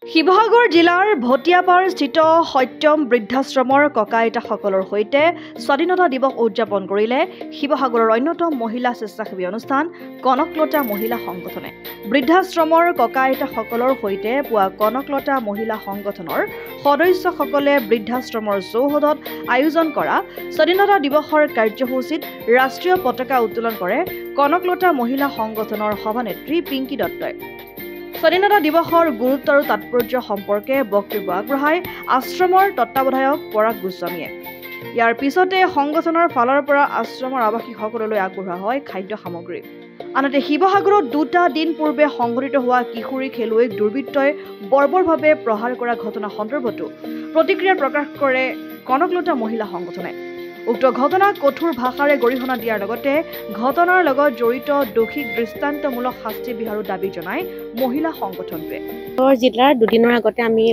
শিৱসাগৰ জিলাৰ ভটিয়াপাৰ স্থিত সত্যম বৃদ্ধাশ্ৰমৰ ককা-আইতাসকলৰ সৈতে স্বাধীনতা দিৱস উদযাপন কৰিলে শিৱসাগৰৰ অন্যতম মহিলা স্বেচ্ছাসেৱী অনুষ্ঠান কনকলতা মহিলা সংগঠনে। বৃদ্ধাশ্ৰমৰ ককা-আইতাসকলৰ সৈতে পুৱা কনকলতা মহিলা সংগঠনৰ সদস্যসকলে বৃদ্ধাশ্ৰমৰ চৌহদত আয়োজন কৰা স্বাধীনতা দিৱসৰ কাৰ্যসূচীত ৰাষ্ট্ৰীয় পতাকা উত্তোলন কৰে কনকলতা মহিলা সংগঠনৰ সভানেত্ৰী পিংকি দত্তই। স্বাধীনতা দিৱসৰ গুৰুত্ব আৰু তাৎপৰ্য সম্পৰ্কে বক্তব্য আগবঢ়াই আশ্ৰমৰ তত্ত্বাৱধায়ক পৰাগ গোস্বামীয়ে। ইয়াৰ পিছতে সংগঠনৰ ফালৰ পৰা আশ্ৰমৰ আৱাসীসকললৈ আগবঢ়োৱা হয় খাদ্য সামগ্ৰী। আনহাতে শিৱসাগৰত 2টা দিন পূৰ্বে সংঘটিত হোৱা কিশোৰী খেলুৱৈক দুৰ্বৃত্তই বৰ্বৰভাৱে প্ৰহাৰ কৰা ঘটনা সন্দৰ্ভতো প্ৰতিক্ৰিয়া প্ৰকাশ কৰে কনকলতা মহিলা সংগঠনে। উক্ত ঘটনাক কঠোৰ ভাষাৰে গৰিহণা দিয়াৰ লগতে ঘটনাৰ লগত জড়িত দোষীক দৃষ্টান্তমূলক শাস্তি বিহাৰো দাবী জনায় মহিলা সংগঠনটোৱে। শিৱসাগৰ জিলাৰ দুদিনৰ আগতে আমি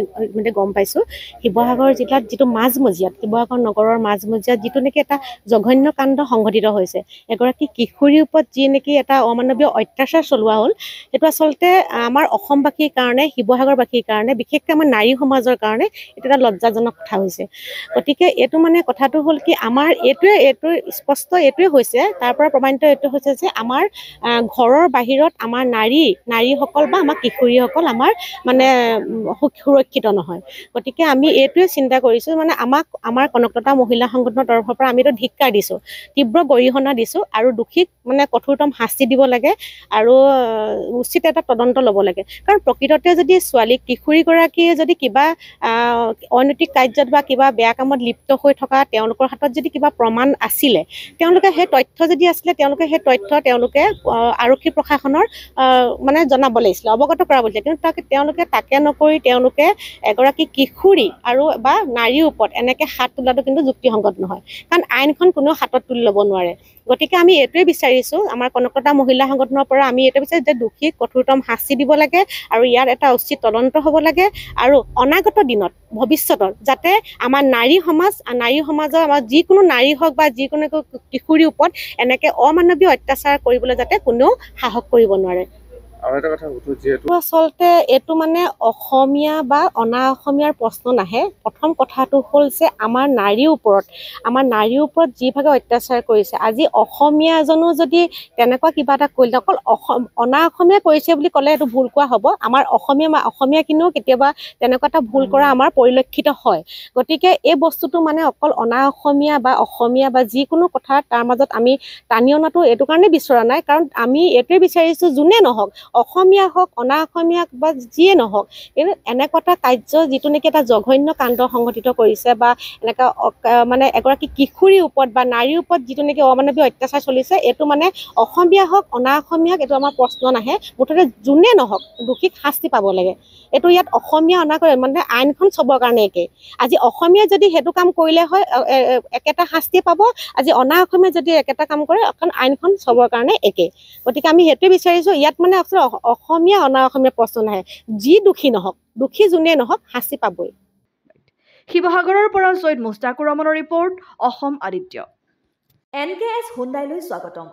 গম পাইছোঁ শিৱসাগৰ জিলাত যিটো মাজমজিয়াত শিৱসাগৰ নগৰৰ মাজমজিয়াত যিটো নেকি এটা জঘন্য কাণ্ড সংঘটিত হৈছে, এগৰাকী কিশোৰীৰ ওপৰত যি নেকি এটা অমানৱীয় অত্যাচাৰ চলোৱা হ'ল, সেইটো আচলতে আমাৰ অসমবাসীৰ কাৰণে, শিৱসাগৰবাসীৰ কাৰণে, বিশেষকৈ আমাৰ নাৰী সমাজৰ কাৰণে এইটো এটা লজ্জাজনক কথা হৈছে। গতিকে এইটো কথাটো হ'ল কি, আমাৰ এইটোৱে স্পষ্ট এইটোৱে হৈছে, তাৰ পৰা প্ৰমাণিত এইটো হৈছে যে আমাৰ ঘৰৰ বাহিৰত আমাৰ নাৰীসকল বা আমাৰ কিশোৰীসকল আমাৰ সুৰক্ষিত নহয়। গতিকে আমি এইটোৱে চিন্তা কৰিছোঁ, আমাৰ কনকলতা মহিলা সংগঠনৰ তৰফৰ পৰা আমি এইটো ধিক্কাৰ দিছোঁ, তীব্ৰ গৰিহণা দিছোঁ আৰু দোষীক কঠোৰতম শাস্তি দিব লাগে আৰু উচিত এটা তদন্ত ল'ব লাগে। কাৰণ প্ৰকৃততে যদি কিশোৰীগৰাকীয়ে যদি কিবা অনৈতিক কাৰ্যত বা কিবা বেয়া কামত লিপ্ত হৈ থকা তেওঁলোকৰ হাতত যদি কিবা প্ৰমাণ আছিলে, তেওঁলোকে সেই তথ্য যদি আছিলে তেওঁলোকে আৰক্ষী প্ৰশাসনৰ জনাব লাগিছিলে, অৱগত কৰাব লাগিছিলে। কিন্তু তেওঁলোকে তাকে নকৰি তেওঁলোকে এগৰাকী কিশোৰী বা নাৰীৰ ওপৰত এনেকৈ হাত তোলাটো কিন্তু যুক্তিসংগত নহয়, কাৰণ আইনখন কোনেও হাতত তুলি ল'ব নোৱাৰে। গতিকে আমি এইটোৱে বিচাৰিছোঁ, আমাৰ কনকলতা মহিলা সংগঠনৰ পৰা আমি এইটোৱে বিচাৰিছোঁ যে দোষীক কঠোৰতম শাস্তি দিব লাগে আৰু ইয়াৰ এটা উচিত তদন্ত হ'ব লাগে আৰু অনাগত দিনত ভৱিষ্যতৰ যাতে আমাৰ নাৰী সমাজৰ আমাৰ যিকোনো নাৰী হওক বা যিকোনো কিশোৰীৰ ওপৰত এনেকৈ অমানৱীয় অত্যাচাৰ কৰিবলৈ যাতে কোনেও সাহস কৰিব নোৱাৰে। আচলতে এইটো অসমীয়া বা অনা অসমীয়াৰ প্ৰশ্ন নাহে। প্ৰথম কথাটো হ'ল যে আমাৰ নাৰীৰ ওপৰত যিভাগে অত্যাচাৰ কৰিছে, আজি অসমীয়া এজনো যদি তেনেকুৱা কিবা এটা কৰিলে, অকল অনা অসমীয়া কৰিছে বুলি ক'লে এইটো ভুল কোৱা হ'ব। আমাৰ অসমীয়াখিনিও কেতিয়াবা তেনেকুৱা এটা ভুল কৰা আমাৰ পৰিলক্ষিত হয়। গতিকে এই বস্তুটো অকল অনা অসমীয়া বা যিকোনো কথা তাৰ মাজত আমি টানি অনাটো এইটো কাৰণে বিচৰা নাই, কাৰণ আমি এইটোৱে বিচাৰিছোঁ যোনে নহওক, অসমীয়া হওক অনা অসমীয়া বা যিয়ে নহওক, কিন্তু এনেকুৱা এটা কাৰ্য যিটো নেকি এটা জঘন্য কাণ্ড সংঘটিত কৰিছে বা এনেকুৱা এগৰাকী কিশোৰীৰ ওপৰত বা নাৰীৰ ওপৰত যিটো নেকি অমানৱীয় অত্যাচাৰ চলিছে, এইটো অসমীয়া হওক অনা অসমীয়াক এইটো আমাৰ প্ৰশ্ন নাহে। মুঠতে যোনে নহওক দোষীক শাস্তি পাব লাগে। এইটো ইয়াত অসমীয়া আইনখন চবৰ কাৰণে একেই। আজি অসমীয়া যদি সেইটো কাম কৰিলে হয় একেটা শাস্তি পাব, আজি অনা অসমীয়া যদি একেটা কাম কৰে অকণ আইনখন চবৰ কাৰণে একেই। গতিকে আমি সেইটোৱে বিচাৰিছোঁ, ইয়াত আচলতে অসমীয়া অনা অসমীয়া প্ৰশ্ন নাহে, যি দোষী যোনে নহওক শাস্তি পাবই। শিৱসাগৰৰ পৰা ছৈয়দ মুস্তাকুৰ ৰহমানৰ ৰিপৰ্ট, অসম আদিত্য। NKS হুণ্ডাইলৈ স্বাগতম।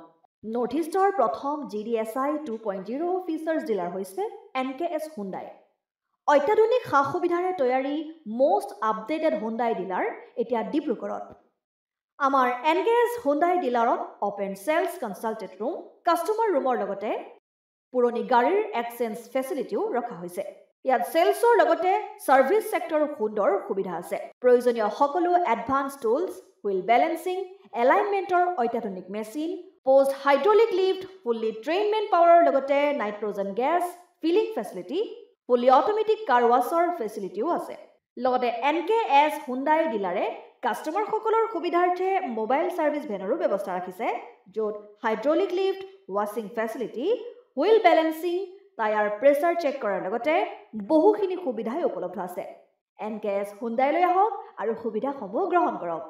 নৰ্থ ইষ্টৰ প্ৰথম GDSI 2.0 ফিচাৰ্ছ ডিলাৰ হৈছে NKS হুণ্ডাই। অত্যাধুনিক সা সুবিধাৰে তৈয়াৰী মষ্ট আপডেটেড হুণ্ডাই ডিলাৰ এতিয়া ডিব্ৰুগড়ত। আমাৰ NKS হুণ্ডাই ডিলাৰত open sales consulted room, customer ৰুমৰ লগতে পুৰণি গাড়ীৰ এক্সচেঞ্জ ফেচিলিটিও ৰখা হৈছে। ইয়াত চেলছৰ লগতে ছাৰ্ভিচ ছেক্টৰৰ সুন্দৰ সুবিধা আছে। প্ৰয়োজনীয় সকলো এডভান্স টুলছ, হুইল বেলেন্সিং, এলাইনমেণ্টৰ অত্যাধুনিক machine, post hydraulic lift, fully ট্ৰেইনমেণ্ট পাৱাৰৰ লগতে nitrogen gas filling facility, fully automatic car washer ফেচিলিটিও আছে। লগতে NKS হুণ্ডাই ডিলাৰে কাষ্টমাৰসকলৰ সুবিধাৰ্থে মোবাইল ছাৰ্ভিচ ভেনৰো ব্যৱস্থা ৰাখিছে, য'ত হাইড্ৰলিক লিফ্ট, ৱাশ্বিং facility, wheel balancing, tyre pressure check কৰাৰ লগতে বহুখিনি সুবিধাই উপলব্ধ আছে। NKS হুণ্ডাইলৈ আহক আৰু সুবিধাসমূহ গ্ৰহণ কৰক।